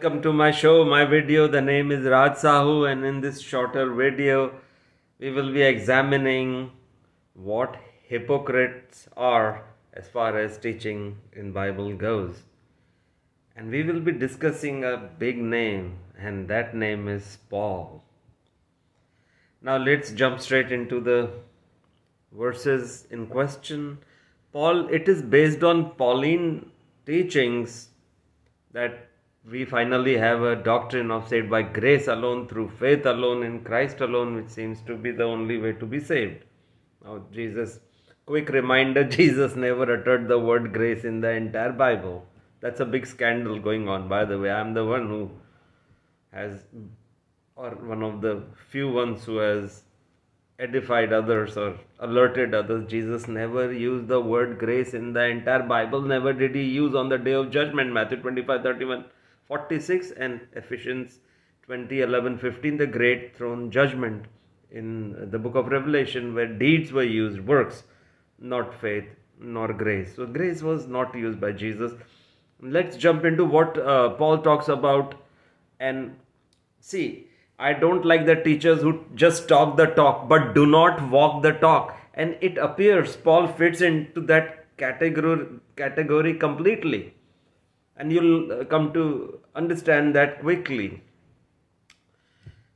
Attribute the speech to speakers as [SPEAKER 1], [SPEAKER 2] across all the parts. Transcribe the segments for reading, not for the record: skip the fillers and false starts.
[SPEAKER 1] Welcome to my show, my video. The name is Raj Sahu, and in this shorter video, we will be examining what hypocrites are as far as teaching in Bible goes. And we will be discussing a big name, and that name is Paul. Now let's jump straight into the verses in question. Paul, it is based on Pauline teachings that we finally have a doctrine of saved by grace alone, through faith alone, in Christ alone, which seems to be the only way to be saved. Now, quick reminder, Jesus never uttered the word grace in the entire Bible. That's a big scandal going on, by the way. I'm the one who has, or one of the few ones who has edified others or alerted others. Jesus never used the word grace in the entire Bible. Never did he use on the day of judgment. Matthew 25:31-46 and Ephesians 20:11-15, the great throne judgment in the book of Revelation, where deeds were used, works, not faith nor grace. So grace was not used by Jesus. Let's jump into what Paul talks about. And see, I don't like the teachers who just talk the talk but do not walk the talk. And it appears Paul fits into that category completely. And you'll come to understand that quickly.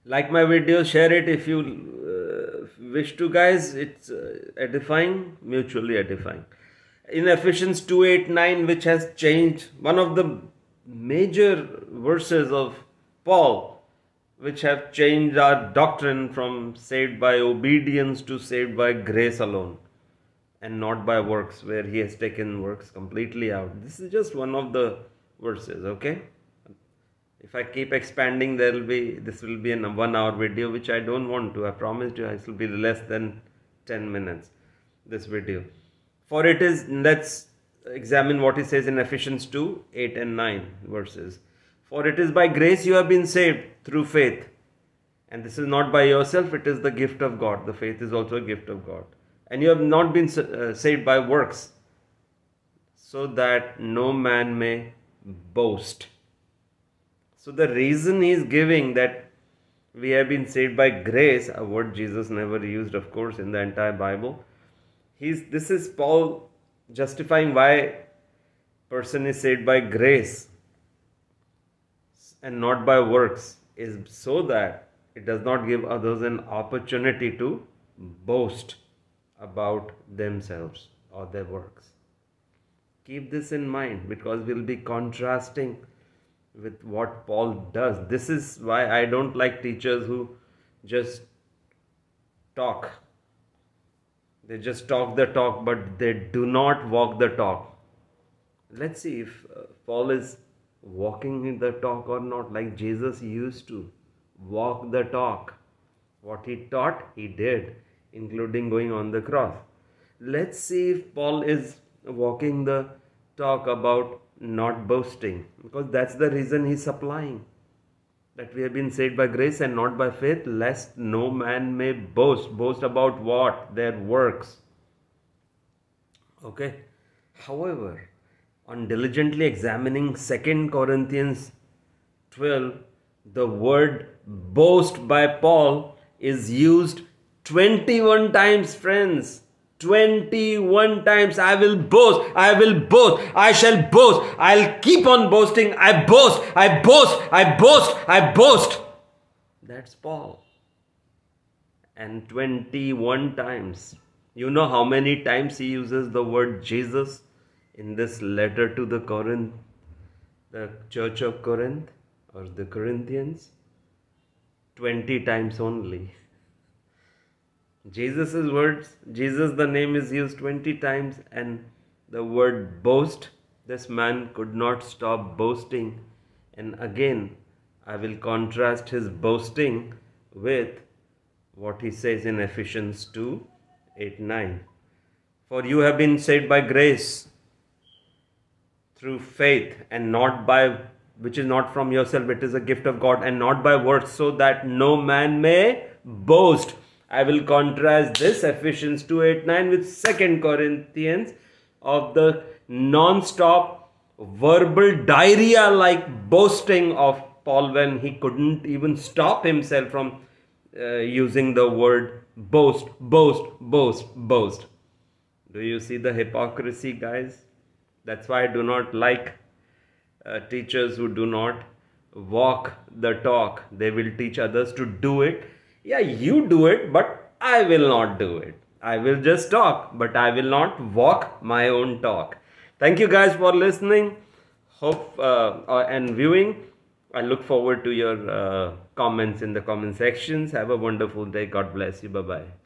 [SPEAKER 1] Like my video, share it if you wish to, guys. It's edifying, mutually edifying. In Ephesians 2:8-9, which has changed, one of the major verses of Paul, which have changed our doctrine from saved by obedience to saved by grace alone and not by works, where he has taken works completely out. This is just one of the verses, okay? If I keep expanding, this will be a 1 hour video, which I don't want to. I promised you it will be less than 10 minutes, this video. For it is, let's examine what he says in Ephesians 2:8-9 verses. For it is by grace you have been saved through faith. And this is not by yourself, it is the gift of God. The faith is also a gift of God. And you have not been saved by works, so that no man may boast. So the reason he is giving that we have been saved by grace, a word Jesus never used, of course, in the entire Bible. This is Paul justifying why person is saved by grace and not by works, is so that it does not give others an opportunity to boast about themselves or their works. Keep this in mind, because we'll be contrasting with what Paul does. This is why I don't like teachers who just talk. They just talk the talk, but they do not walk the talk. Let's see if Paul is walking in the talk or not, like Jesus used to walk the talk. What he taught, he did, including going on the cross. Let's see if Paul is walking the talk about not boasting, because that's the reason he's supplying, that we have been saved by grace and not by faith, lest no man may boast. Boast about what? Their works. Okay. However, on diligently examining 2 Corinthians 12, the word boast by Paul is used 21 times, friends. 21 times. I will boast, I will boast, I shall boast, I'll keep on boasting, I boast, I boast, I boast, I boast. That's Paul. And 21 times. You know how many times he uses the word Jesus in this letter to the church of Corinth, or the Corinthians? 20 times only. Jesus' words, Jesus, the name is used 20 times, and the word boast, this man could not stop boasting. And again, I will contrast his boasting with what he says in Ephesians 2:8-9. For you have been saved by grace through faith, and not by, which is not from yourself, it is a gift of God, and not by works, so that no man may boast. I will contrast this Ephesians 2:8-9 with 2 Corinthians of the non-stop verbal diarrhea like boasting of Paul when he couldn't even stop himself from using the word boast, boast, boast, boast. Do you see the hypocrisy, guys? That's why I do not like teachers who do not walk the talk. They will teach others to do it. Yeah, you do it, but I will not do it. I will just talk, but I will not walk my own talk. Thank you guys for listening, hope and viewing. I look forward to your comments in the comment sections. Have a wonderful day. God bless you. Bye-bye.